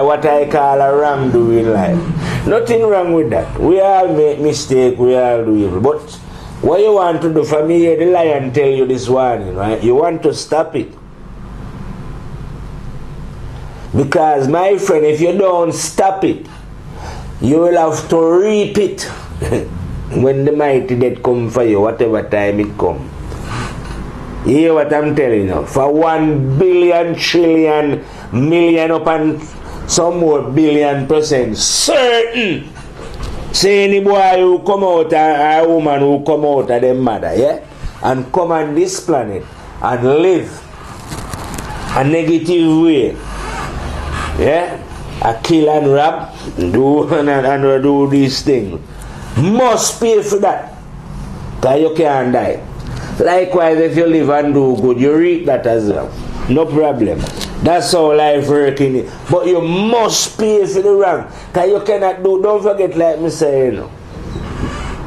what I call a wrongdoing life, nothing wrong with that. We all make mistakes, we all do evil. But what you want to do, for me, hear the lion tell you this warning, right? You want to stop it. Because, my friend, if you don't stop it, you will have to reap it when the mighty death come for you, whatever time it come. You hear what I'm telling you? For 1 billion, trillion, million upon some more billion% certain. Say any boy who come out or a woman who come out of them mother, and come on this planet and live a negative way, a kill and rob, do these things, Must pay for that. Because you can't die. Likewise, if you live and do good, you reap that as well. No problem. That's how life working. But you must pay for the wrong. Because you cannot do, don't forget like me say, you know.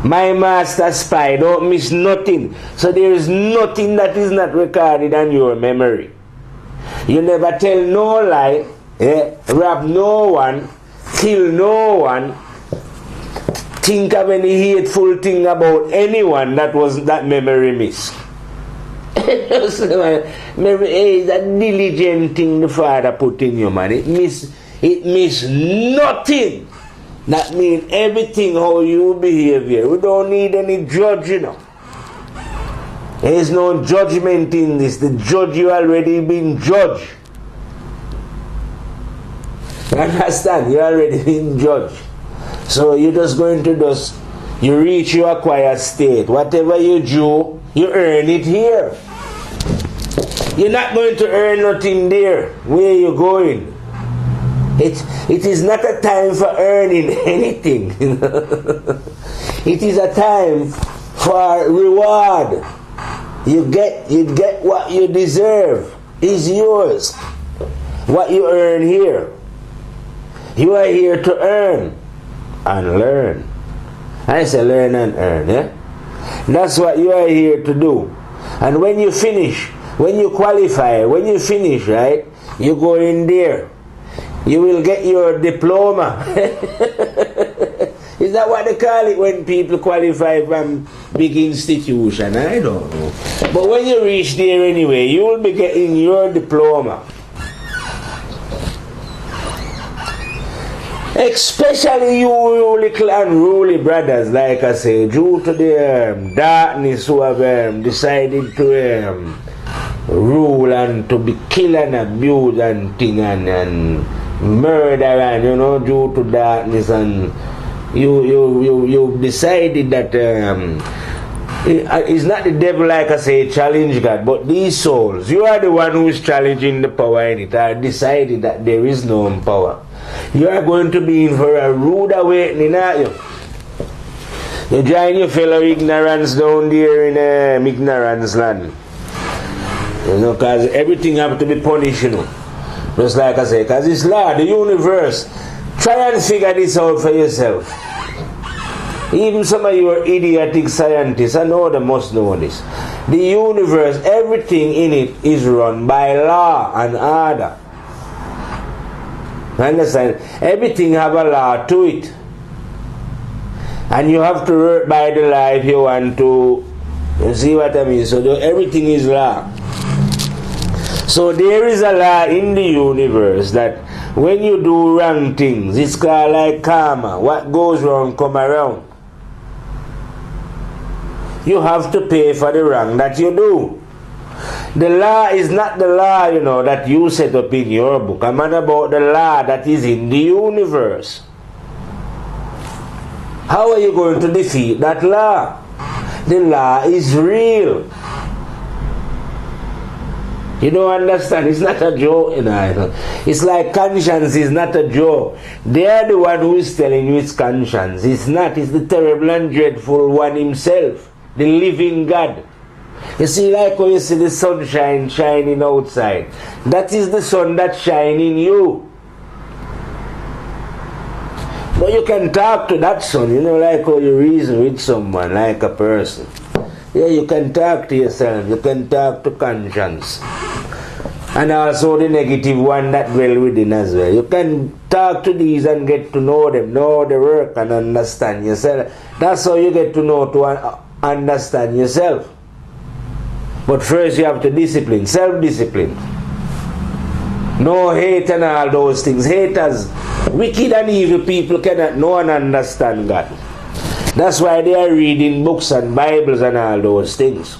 My master spy, don't miss nothing. So there is nothing that is not recorded on your memory. You never tell no lie, rob no one, kill no one, think of any hateful thing about anyone that memory miss. Memory is a diligent thing the Father put in you, man. It miss nothing. That means everything how you behave here. We don't need any judge, you know. There is no judgment in this. The judge, you already been judged. You understand? You already been judged. So you're just going to you reach your acquired state. Whatever you do, you earn it here. You're not going to earn nothing there. Where you going? It is not a time for earning anything. It is a time for reward. You get what you deserve. Is yours. What you earn here. You are here to earn and learn. I say learn and earn, yeah? That's what you are here to do. And when you finish, when you qualify, when you finish, right, you go in there. You will get your diploma. Is that what they call it when people qualify from big institution? I don't know. But when you reach there anyway, you will be getting your diploma. Especially you little unruly brothers, like I say, due to the darkness who have decided to rule and to be kill and abuse and thing and murder and, you know, due to darkness, and you decided that it's not the devil, like I say, challenge God, but these souls, you are the one who is challenging the power in it. I decided that there is no power. You are going to be in for a rude awakening, aren't you? You join your fellow ignorance down there in ignorance land. You know, because everything has to be punished, you know. Just like I say, because it's law, the universe. Try and figure this out for yourself. Even some of your idiotic scientists, I know they must know this. The universe, everything in it is run by law and order. Understand? Everything have a law to it. And you have to work by the law if you want to. You see what I mean? So everything is law. So there is a law in the universe that when you do wrong things, it's called like karma. What goes wrong come around. You have to pay for the wrong that you do. The law is not the law, you know, that you set up in your book. I'm not about the law that is in the universe. How are you going to defeat that law? The law is real. You don't understand. It's not a joke, you know. It's like conscience is not a joke. They are the one who is telling you it's conscience. It's not. It's the terrible and dreadful one himself. The living God. You see, like when you see the sunshine shining outside. That is the sun that shines in you. But you can talk to that sun, you know, like how you reason with someone, like a person. Yeah, you can talk to yourself. You can talk to conscience. And also the negative one that dwell within as well. You can talk to these and get to know them, know the work and understand yourself. That's how you get to know to understand yourself. But first you have to discipline, self-discipline. No hate and all those things. Haters, wicked and evil people cannot know and understand God. That's why they are reading books and Bibles and all those things.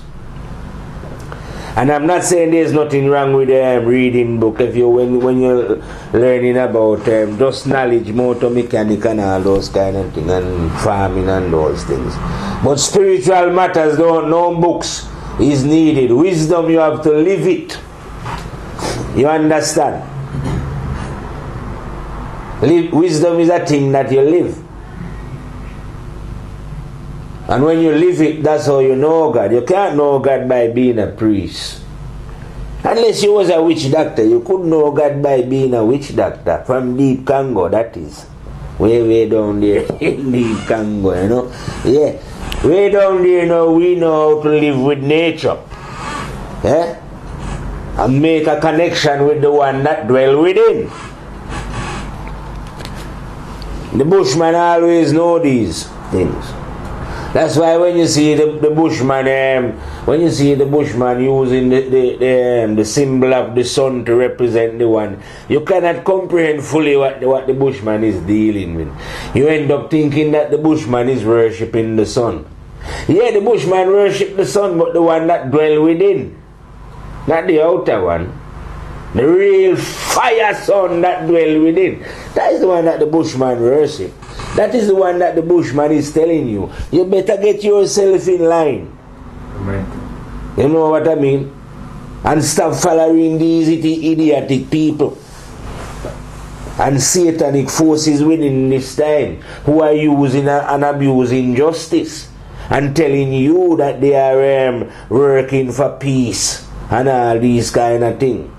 And I'm not saying there's nothing wrong with reading book if you when you're learning about just knowledge, motor mechanic and all those kind of things, and farming and those things. But spiritual matters, no books is needed. Wisdom, you have to live it. You understand? Wisdom is a thing that you live. And when you live it, that's how you know God. You can't know God by being a priest. Unless you was a witch doctor, you could know God by being a witch doctor. From deep Congo, that is. Way down there in deep Congo, you know. Yeah. Way down there, you know, we know how to live with nature. Yeah? And make a connection with the one that dwell within. The bushman always know these things. That's why when you see the bushman, using the symbol of the sun to represent the one, you cannot comprehend fully what the bushman is dealing with. You end up thinking that the bushman is worshipping the sun. Yeah, the bushman worship the sun, but the one that dwell within, not the outer one. The real fire sun that dwell within. That is the one that the bushman worship. That is the one that the bushman is telling you. You better get yourself in line. Right. You know what I mean? And stop following these idiotic people and satanic forces within this time who are using and abusing justice and telling you that they are working for peace and all these kind of things.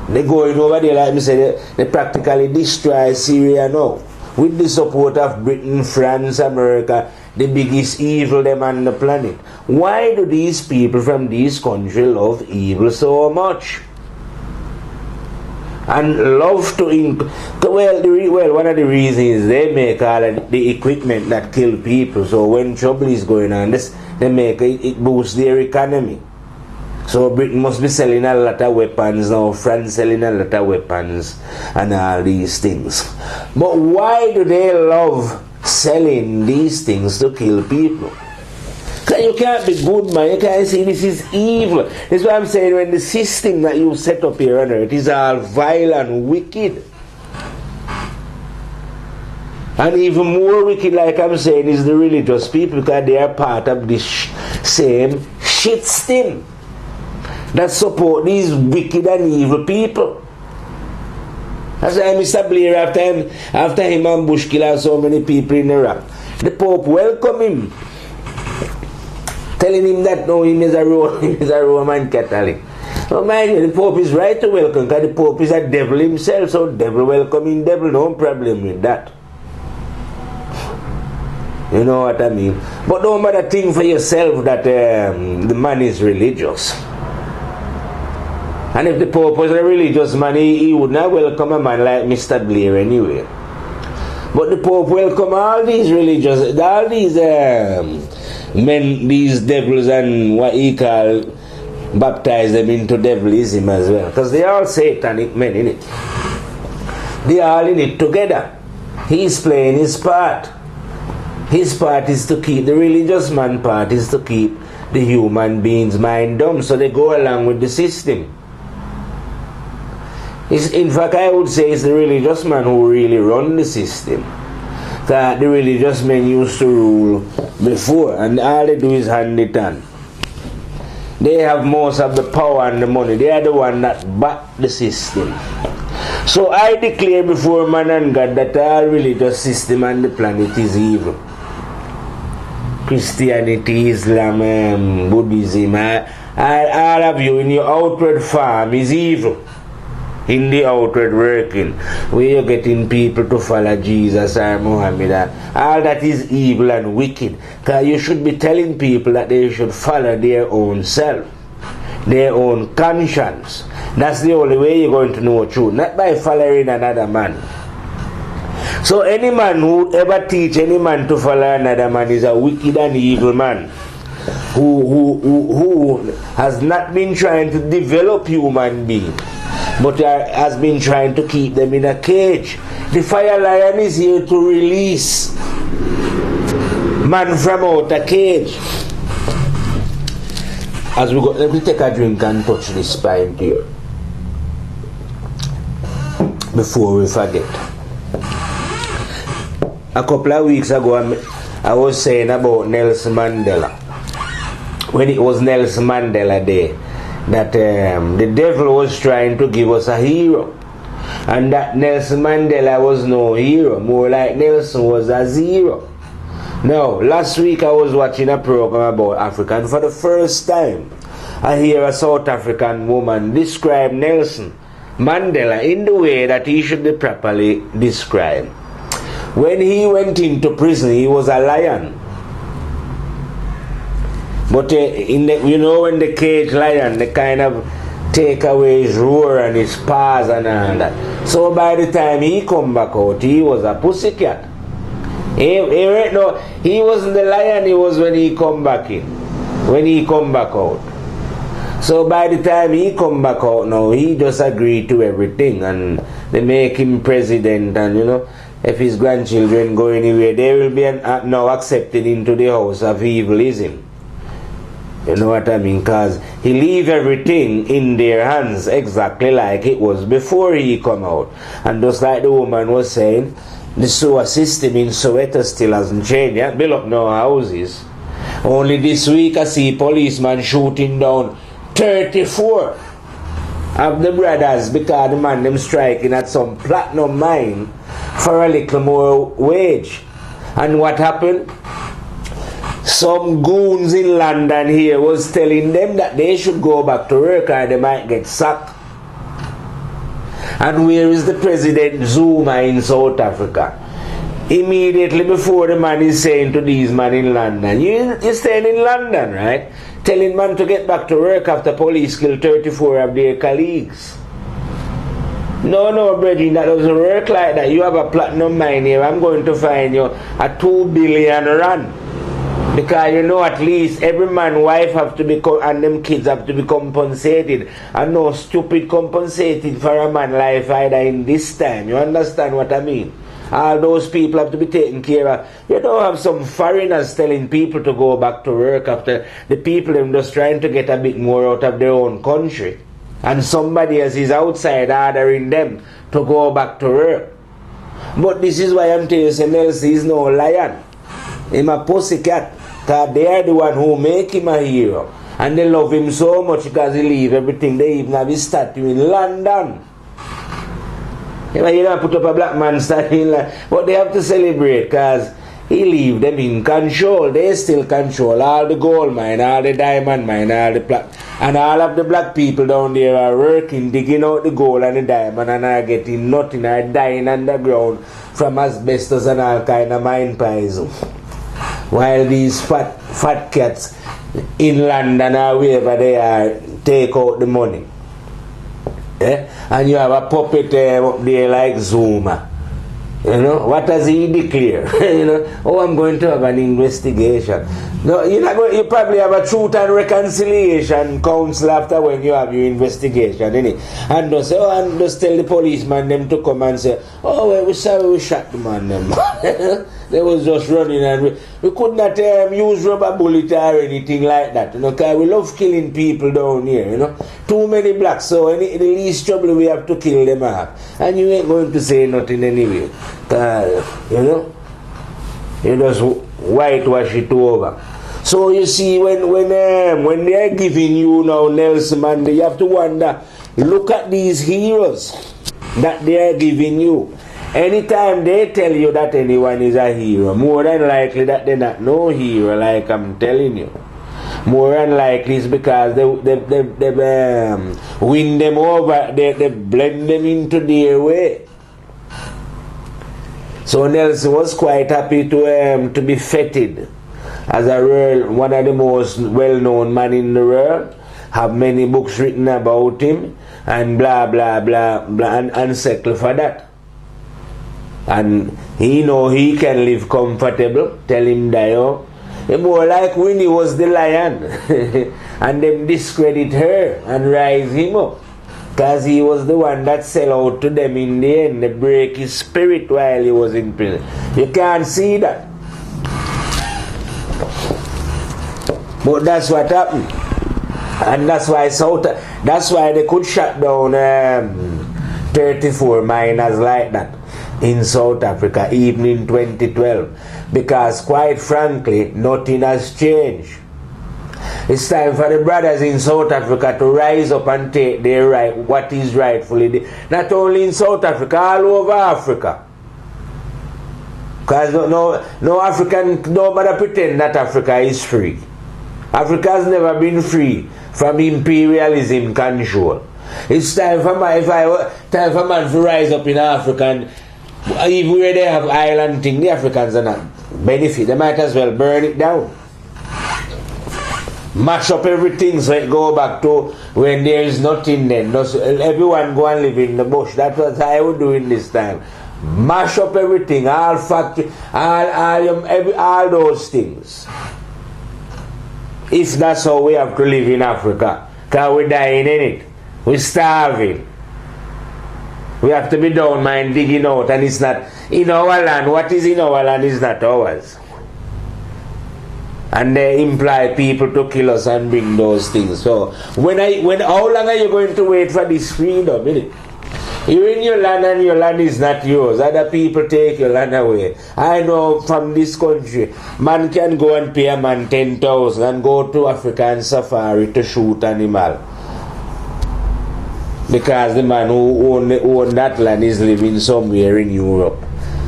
They going over there, like me say, they practically destroy Syria now. With the support of Britain, France, America, the biggest evil them on the planet. Why do these people from these countries love evil so much? And love to well, one of the reasons is they make all of the equipment that kill people. So when trouble is going on, they make it boosts their economy. So Britain must be selling a lot of weapons now, France selling a lot of weapons and all these things. But why do they love selling these things to kill people? Because you can't be good, man. You can't say this is evil. That's why I'm saying when the system that you set up here on earth is all vile and wicked. And even more wicked, like I'm saying, is the religious people, because they are part of this same shit stem that support these wicked and evil people. That's why Mr. Blair, after him and Bush killed so many people in Iraq, the Pope welcomed him, telling him that no, he is a Roman Catholic. So mind you, the Pope is right to welcome, because the Pope is a devil himself, so devil welcoming devil, no problem with that. You know what I mean? But don't matter think for yourself that the man is religious. And if the Pope was a religious man, he would not welcome a man like Mr. Blair anyway. But the Pope welcomed all these religious, all these men, these devils, and what he call, baptize them into devilism as well. Because they are all satanic men, innit? They are all in it together. He's playing his part. His part is to keep, the religious man part is to keep the human being's mind dumb, so they go along with the system. In fact, I would say it's the religious man who really run the system. That the religious men used to rule before, and all they do is hand it on. They have most of the power and the money. They are the one that back the system. So I declare before man and God that our religious system on the planet is evil. Christianity, Islam, Buddhism, all of you in your outward form is evil. In the outward working, where you're getting people to follow Jesus or Muhammad, all that is evil and wicked. Because you should be telling people that they should follow their own self, their own conscience. That's the only way you're going to know truth, not by following another man. So any man who ever teach any man to follow another man is a wicked and evil man who has not been trying to develop human beings, but has been trying to keep them in a cage. The fire lion is here to release man from out a cage. As we go, let me take a drink and touch this pint here before we forget. A couple of weeks ago, I was saying about Nelson Mandela. When it was Nelson Mandela Day, that the devil was trying to give us a hero, and that Nelson Mandela was no hero, more like Nelson was a zero. Now, last week I was watching a program about Africa, and for the first time I hear a South African woman describe Nelson Mandela in the way that he should be properly described. When he went into prison, he was a lion. But you know, when the caged lion, they kind of take away his roar and his paws and all that. So by the time he come back out, he was a pussycat. He wasn't the lion he was when he come back in. When he come back out. So by the time he come back out now, he just agreed to everything, and they make him president, and you know, if his grandchildren go anywhere, they will be now accepted into the house of evilism. You know what I mean? Because he leave everything in their hands exactly like it was before he come out. And just like the woman was saying, the sewer system in Soweto still hasn't changed. Yeah? Build up no houses. Only this week I see policemen shooting down 34 of the brothers because the man them striking at some platinum mine for a little more wage. And what happened? Some goons in London here was telling them that they should go back to work or they might get sacked. And where is the President Zuma in South Africa? Immediately before the man is saying to these men in London, you're staying in London, right? Telling man to get back to work after police killed 34 of their colleagues. No, brethren, that doesn't work like that. You have a platinum mine here. I'm going to find you a 2 billion rand. Because you know, at least every man wife have to be and them kids have to be compensated, and no stupid compensated for a man life either in this time. You understand what I mean? All those people have to be taken care of. You don't have some foreigners telling people to go back to work after the people them just trying to get a bit more out of their own country, and somebody else is outside ordering them to go back to work. But this is why I'm telling you, Nelson is no lion. He's a pussycat. Because they are the one who make him a hero. And they love him so much because he leave everything. They even have his statue in London. You don't put up a black man statue in London. But they have to celebrate because he leave them in control. They still control all the gold mine, all the diamond mine, all the and all of the black people down there are working, digging out the gold and the diamond, and are getting nothing, are dying underground from asbestos and all kind of mine pies. While these fat cats in London or wherever they are take out the money. And you have a puppet up there like Zuma. You know, what does he declare? You know, I'm going to have an investigation. No, you probably have a truth and reconciliation council after when you have your investigation, innit? And just say, and just tell the policeman them to come and say, well, we're sorry we shot the man them. They was just running, and we could not use rubber bullet or anything like that, you know, because we love killing people down here, you know. Too many blacks, so the least trouble we have to kill them off. And you ain't going to say nothing anyway. You know, you just whitewash it over. So you see, when they are giving you now Nelson Mandela, you have to wonder, look at these heroes that they are giving you. Anytime they tell you that anyone is a hero, more than likely that they're not no hero, like I'm telling you. More than likely it's because they win them over, they blend them into their way. So Nelson was quite happy to be feted as one of the most well-known men in the world, have many books written about him, and blah blah blah blah, and settle for that. And he know he can live comfortable. Tell him that, more like Winnie was the lion. And them discredit her and rise him up. Because he was the one that sell out to them in the end. They break his spirit while he was in prison. You can't see that. But that's what happened. And that's why they could shut down 34 miners like that in South Africa, even in 2012, because quite frankly, nothing has changed. It's time for the brothers in South Africa to rise up and take their right, what is rightfully, not only in South Africa, all over Africa. Because no African, nobody pretend that Africa is free. Africa has never been free from imperialism control. It's time for man to rise up in Africa, and even where they have island thing, the Africans are not benefit. They might as well burn it down. Mash up everything so it go back to when there is nothing then. Everyone go and live in the bush. That's what I would do in this time. Mash up everything, all factory, all those things. If that's how we have to live in Africa, because we're dying in it. We're starving. We have to be down mine digging out, and it's not in our land. What is in our land is not ours. And they imply people to kill us and bring those things. So how long are you going to wait for this freedom? Innit? You're in your land and your land is not yours. Other people take your land away. I know from this country, man can go and pay a man 10,000 and go to African safari to shoot animal. Because the man who own that land is living somewhere in Europe.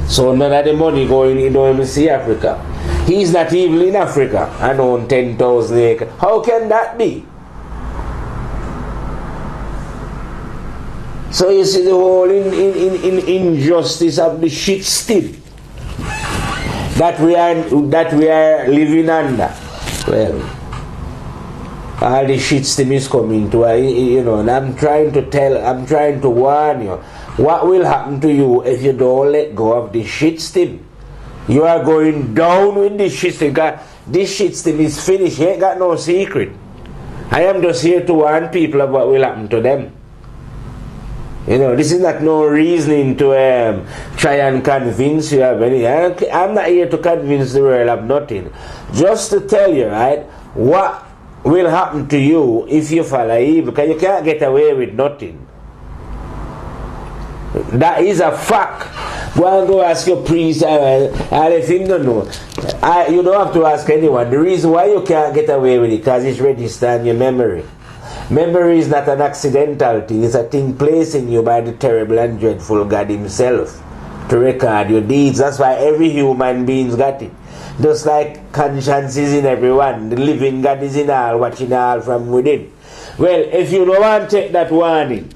So none of the money going, he don't even see Africa. He's not even in Africa and own 10,000 acres. How can that be? So you see the whole injustice of the shit still that we are living under. Well, all the shit still is coming to and I'm trying to warn you. What will happen to you if you don't let go of the shit still? You are going down with this shit still. This shit still is finished. You ain't got no secret. I am just here to warn people of what will happen to them. This is not no reasoning to try and convince you of anything. I'm not here to convince the world of nothing. Just to tell you, right, what will happen to you if you follow evil. Because you can't get away with nothing. That is a fact. Go and go ask your priest, and if him don't know. You don't have to ask anyone. The reason why you can't get away with it, because it's registered in your memory. Memory is not an accidental thing. It's a thing placed in you by the terrible and dreadful God himself to record your deeds. That's why every human being's got it. Just like conscience is in everyone. The living God is in all, watching all from within. Well, if you don't want to take that warning,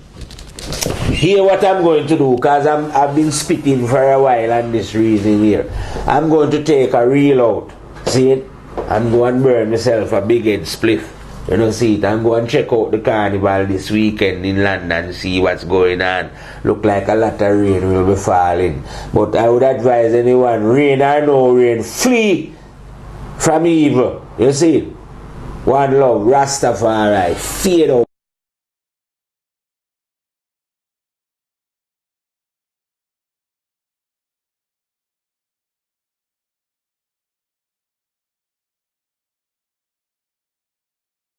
hear what I'm going to do, because I've been spitting for a while on this reason here. I'm going to take a reel out, see it, and go and burn myself a big head spliff. You know, see it, and go and check out the carnival this weekend in London, see what's going on. Look like a lot of rain will be falling. But I would advise anyone, rain or no rain, flee from evil. You see it? One love, Rastafari, fade out.